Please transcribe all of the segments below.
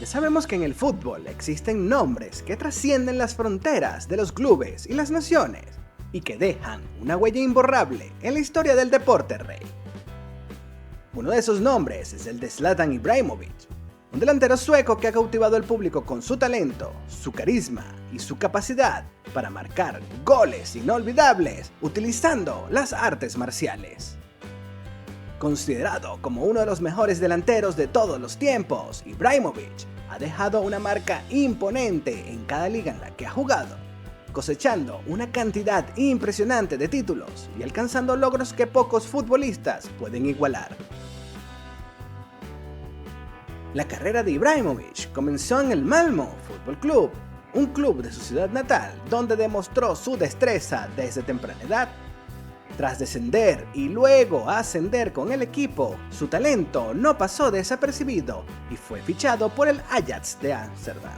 Ya sabemos que en el fútbol existen nombres que trascienden las fronteras de los clubes y las naciones y que dejan una huella imborrable en la historia del deporte rey. Uno de esos nombres es el de Zlatan Ibrahimovic, un delantero sueco que ha cautivado al público con su talento, su carisma y su capacidad para marcar goles inolvidables utilizando las artes marciales. Considerado como uno de los mejores delanteros de todos los tiempos, Ibrahimovic ha dejado una marca imponente en cada liga en la que ha jugado, cosechando una cantidad impresionante de títulos y alcanzando logros que pocos futbolistas pueden igualar. La carrera de Ibrahimovic comenzó en el Malmö Fútbol Club, un club de su ciudad natal donde demostró su destreza desde temprana edad. Tras descender y luego ascender con el equipo, su talento no pasó desapercibido y fue fichado por el Ajax de Ámsterdam.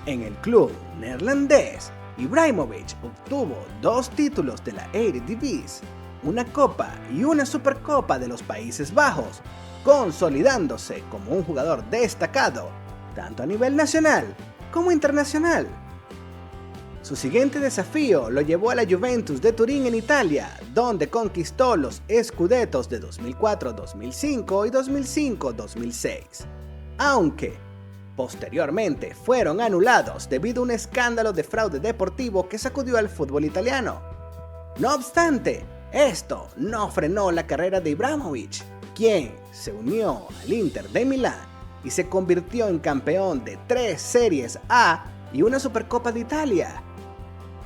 En el club neerlandés, Ibrahimovic obtuvo 2 títulos de la Eredivisie, una Copa y una Supercopa de los Países Bajos, consolidándose como un jugador destacado, tanto a nivel nacional como internacional. Su siguiente desafío lo llevó a la Juventus de Turín en Italia, donde conquistó los Scudettos de 2004-2005 y 2005-2006, aunque posteriormente fueron anulados debido a un escándalo de fraude deportivo que sacudió al fútbol italiano. No obstante, esto no frenó la carrera de Ibrahimovic, quien se unió al Inter de Milán y se convirtió en campeón de 3 Series A y una Supercopa de Italia.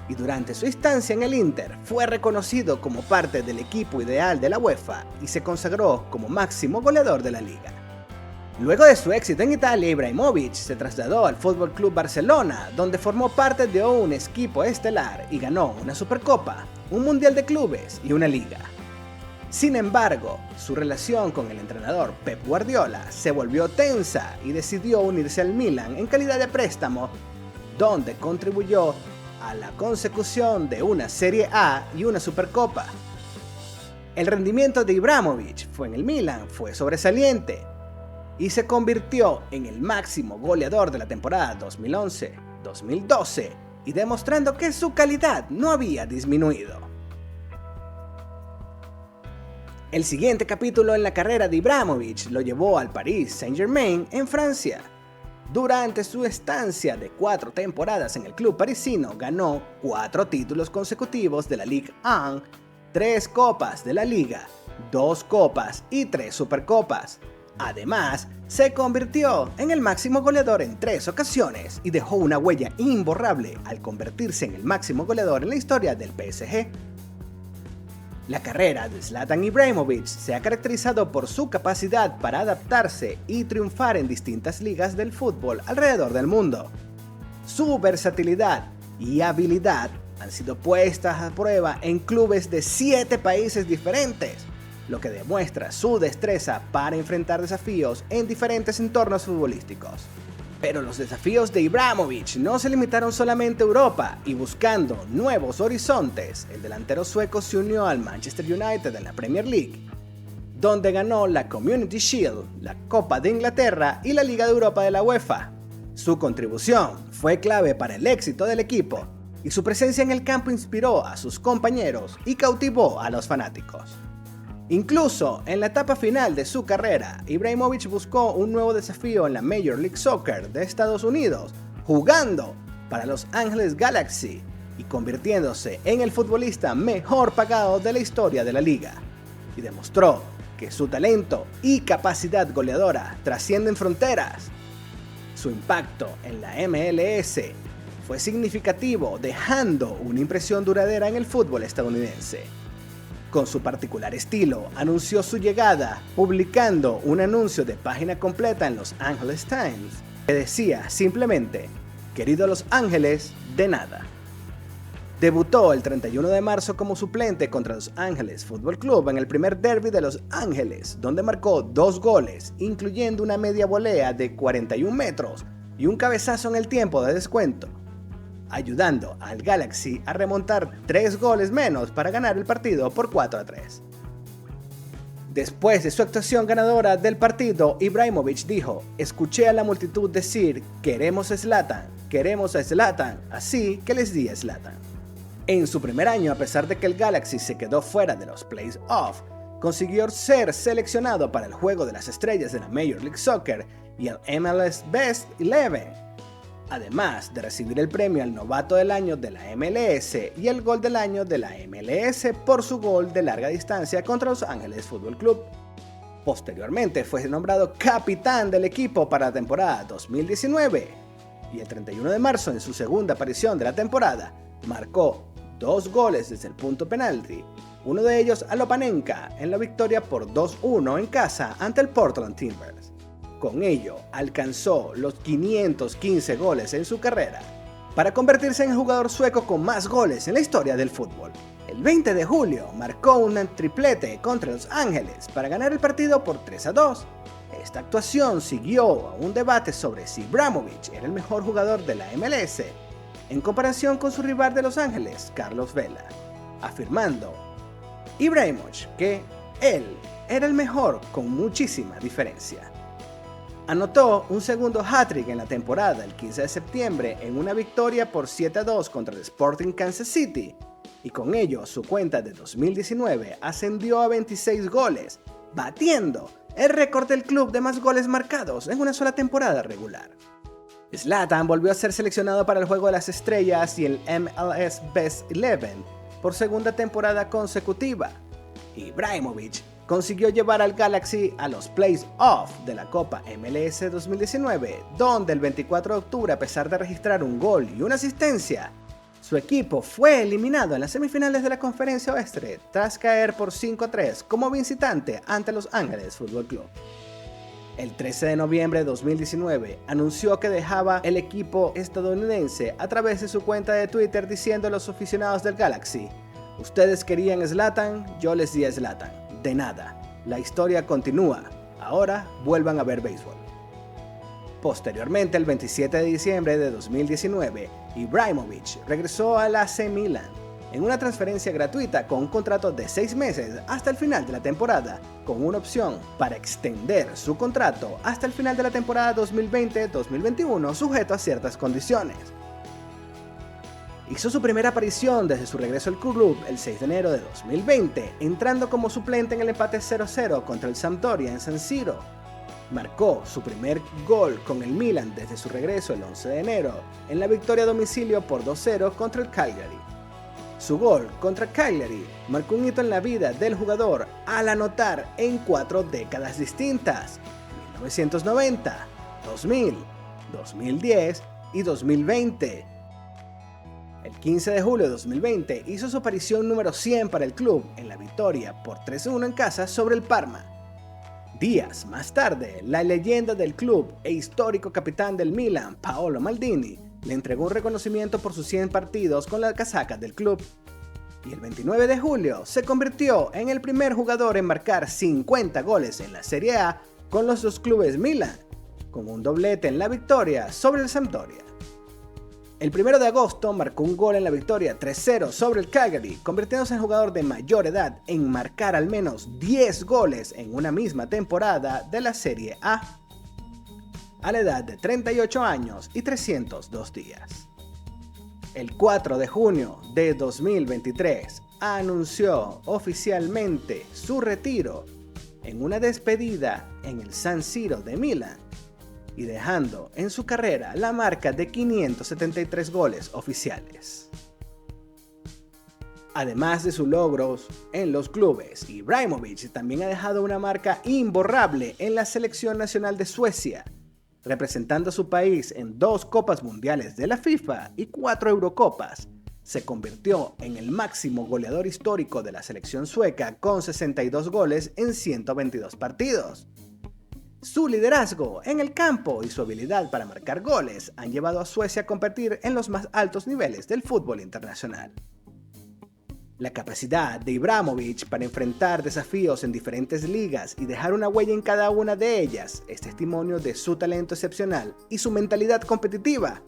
Y durante su estancia en el Inter fue reconocido como parte del equipo ideal de la UEFA y se consagró como máximo goleador de la liga. Luego de su éxito en Italia, Ibrahimovic se trasladó al FC Barcelona, donde formó parte de un equipo estelar y ganó una Supercopa, un Mundial de Clubes y una Liga. Sin embargo, su relación con el entrenador Pep Guardiola se volvió tensa y decidió unirse al Milan en calidad de préstamo, donde contribuyó a la consecución de una Serie A y una Supercopa. El rendimiento de Ibrahimovic en el Milan fue sobresaliente y se convirtió en el máximo goleador de la temporada 2011-2012 y demostrando que su calidad no había disminuido. El siguiente capítulo en la carrera de Ibrahimovic lo llevó al Paris Saint-Germain en Francia. Durante su estancia de 4 temporadas en el club parisino, ganó 4 títulos consecutivos de la Ligue 1, 3 copas de la Liga, 2 copas y 3 supercopas. Además, se convirtió en el máximo goleador en 3 ocasiones y dejó una huella imborrable al convertirse en el máximo goleador en la historia del PSG. La carrera de Zlatan Ibrahimovic se ha caracterizado por su capacidad para adaptarse y triunfar en distintas ligas del fútbol alrededor del mundo. Su versatilidad y habilidad han sido puestas a prueba en clubes de 7 países diferentes, lo que demuestra su destreza para enfrentar desafíos en diferentes entornos futbolísticos. Pero los desafíos de Ibrahimovic no se limitaron solamente a Europa, y buscando nuevos horizontes, el delantero sueco se unió al Manchester United en la Premier League, donde ganó la Community Shield, la Copa de Inglaterra y la Liga de Europa de la UEFA. Su contribución fue clave para el éxito del equipo, y su presencia en el campo inspiró a sus compañeros y cautivó a los fanáticos. Incluso en la etapa final de su carrera, Ibrahimovic buscó un nuevo desafío en la Major League Soccer de Estados Unidos, jugando para Los Angeles Galaxy y convirtiéndose en el futbolista mejor pagado de la historia de la liga. Y demostró que su talento y capacidad goleadora trascienden fronteras. Su impacto en la MLS fue significativo, dejando una impresión duradera en el fútbol estadounidense. Con su particular estilo, anunció su llegada publicando un anuncio de página completa en Los Angeles Times que decía simplemente: "Querido Los Ángeles, de nada". Debutó el 31 de marzo como suplente contra Los Ángeles Fútbol Club en el primer derbi de Los Ángeles, donde marcó 2 goles, incluyendo una media volea de 41 metros y un cabezazo en el tiempo de descuento, ayudando al Galaxy a remontar 3 goles menos para ganar el partido por 4-3. Después de su actuación ganadora del partido, Ibrahimovic dijo: "Escuché a la multitud decir, queremos a Zlatan, así que les di a Zlatan". En su primer año, a pesar de que el Galaxy se quedó fuera de los playoffs, consiguió ser seleccionado para el Juego de las Estrellas de la Major League Soccer y el MLS Best 11, además de recibir el premio al Novato del Año de la MLS y el Gol del Año de la MLS por su gol de larga distancia contra Los Ángeles Fútbol Club. Posteriormente fue nombrado capitán del equipo para la temporada 2019 y el 31 de marzo, en su segunda aparición de la temporada, marcó 2 goles desde el punto penalti, uno de ellos a Lopanenka en la victoria por 2-1 en casa ante el Portland Timbers. Con ello, alcanzó los 515 goles en su carrera, para convertirse en el jugador sueco con más goles en la historia del fútbol. El 20 de julio marcó un triplete contra Los Ángeles para ganar el partido por 3-2. Esta actuación siguió a un debate sobre si Ibrahimovic era el mejor jugador de la MLS, en comparación con su rival de Los Ángeles, Carlos Vela, afirmando Ibrahimovic que él era el mejor con muchísima diferencia. Anotó un segundo hat-trick en la temporada el 15 de septiembre en una victoria por 7-2 contra el Sporting Kansas City, y con ello su cuenta de 2019 ascendió a 26 goles, batiendo el récord del club de más goles marcados en una sola temporada regular. Zlatan volvió a ser seleccionado para el Juego de las Estrellas y el MLS Best 11 por segunda temporada consecutiva. Ibrahimovic consiguió llevar al Galaxy a los playoffs de la Copa MLS 2019, donde el 24 de octubre, a pesar de registrar un gol y una asistencia, su equipo fue eliminado en las semifinales de la Conferencia Oeste tras caer por 5-3 como visitante ante Los Ángeles Fútbol Club. El 13 de noviembre de 2019 anunció que dejaba el equipo estadounidense a través de su cuenta de Twitter, diciendo a los aficionados del Galaxy: "Ustedes querían a Zlatan, yo les di a Zlatan. De nada. La historia continúa. Ahora vuelvan a ver béisbol". Posteriormente, el 27 de diciembre de 2019, Ibrahimovic regresó al AC Milan en una transferencia gratuita con un contrato de 6 meses hasta el final de la temporada, con una opción para extender su contrato hasta el final de la temporada 2020-2021 sujeto a ciertas condiciones. Hizo su primera aparición desde su regreso al club el 6 de enero de 2020, entrando como suplente en el empate 0-0 contra el Sampdoria en San Siro. Marcó su primer gol con el Milan desde su regreso el 11 de enero, en la victoria a domicilio por 2-0 contra el Cagliari. Su gol contra Cagliari marcó un hito en la vida del jugador al anotar en 4 décadas distintas: 1990, 2000, 2010 y 2020. El 15 de julio de 2020 hizo su aparición número 100 para el club en la victoria por 3-1 en casa sobre el Parma. Días más tarde, la leyenda del club e histórico capitán del Milan, Paolo Maldini, le entregó un reconocimiento por sus 100 partidos con la casaca del club. Y el 29 de julio se convirtió en el primer jugador en marcar 50 goles en la Serie A con los dos clubes Milan, con un doblete en la victoria sobre el Sampdoria. El 1 de agosto marcó un gol en la victoria 3-0 sobre el Cagliari, convirtiéndose en el jugador de mayor edad en marcar al menos 10 goles en una misma temporada de la Serie A, a la edad de 38 años y 302 días. El 4 de junio de 2023 anunció oficialmente su retiro en una despedida en el San Siro de Milán, y dejando en su carrera la marca de 573 goles oficiales. Además de sus logros en los clubes, Ibrahimovic también ha dejado una marca imborrable en la selección nacional de Suecia, representando a su país en 2 Copas Mundiales de la FIFA y 4 Eurocopas. Se convirtió en el máximo goleador histórico de la selección sueca con 62 goles en 122 partidos. Su liderazgo en el campo y su habilidad para marcar goles han llevado a Suecia a competir en los más altos niveles del fútbol internacional. La capacidad de Ibrahimovic para enfrentar desafíos en diferentes ligas y dejar una huella en cada una de ellas es testimonio de su talento excepcional y su mentalidad competitiva.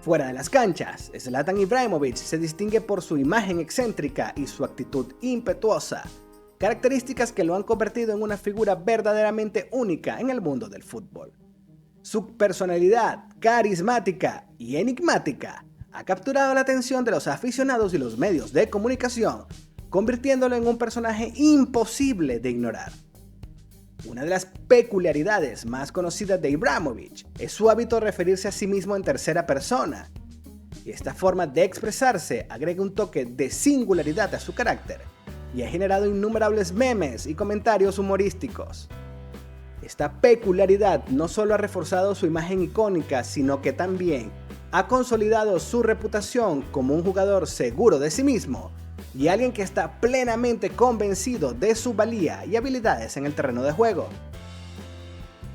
Fuera de las canchas, Zlatan Ibrahimovic se distingue por su imagen excéntrica y su actitud impetuosa, características que lo han convertido en una figura verdaderamente única en el mundo del fútbol. Su personalidad carismática y enigmática ha capturado la atención de los aficionados y los medios de comunicación, convirtiéndolo en un personaje imposible de ignorar. Una de las peculiaridades más conocidas de Ibrahimović es su hábito de referirse a sí mismo en tercera persona, y esta forma de expresarse agrega un toque de singularidad a su carácter y ha generado innumerables memes y comentarios humorísticos. Esta peculiaridad no solo ha reforzado su imagen icónica, sino que también ha consolidado su reputación como un jugador seguro de sí mismo y alguien que está plenamente convencido de su valía y habilidades en el terreno de juego.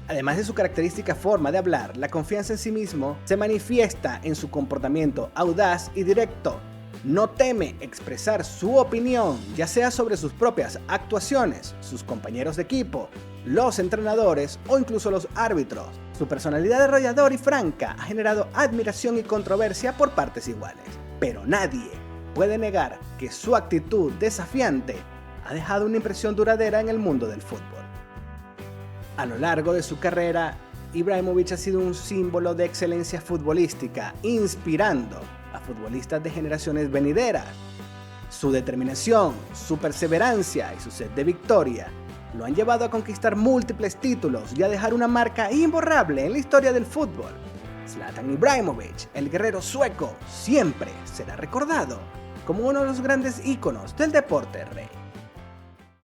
Además de su característica forma de hablar, la confianza en sí mismo se manifiesta en su comportamiento audaz y directo. No teme expresar su opinión, ya sea sobre sus propias actuaciones, sus compañeros de equipo, los entrenadores o incluso los árbitros. Su personalidad arrolladora y franca ha generado admiración y controversia por partes iguales, pero nadie puede negar que su actitud desafiante ha dejado una impresión duradera en el mundo del fútbol. A lo largo de su carrera, Ibrahimović ha sido un símbolo de excelencia futbolística, inspirando a futbolistas de generaciones venideras. Su determinación, su perseverancia y su sed de victoria lo han llevado a conquistar múltiples títulos y a dejar una marca imborrable en la historia del fútbol. Zlatan Ibrahimović, el guerrero sueco, siempre será recordado como uno de los grandes íconos del deporte rey.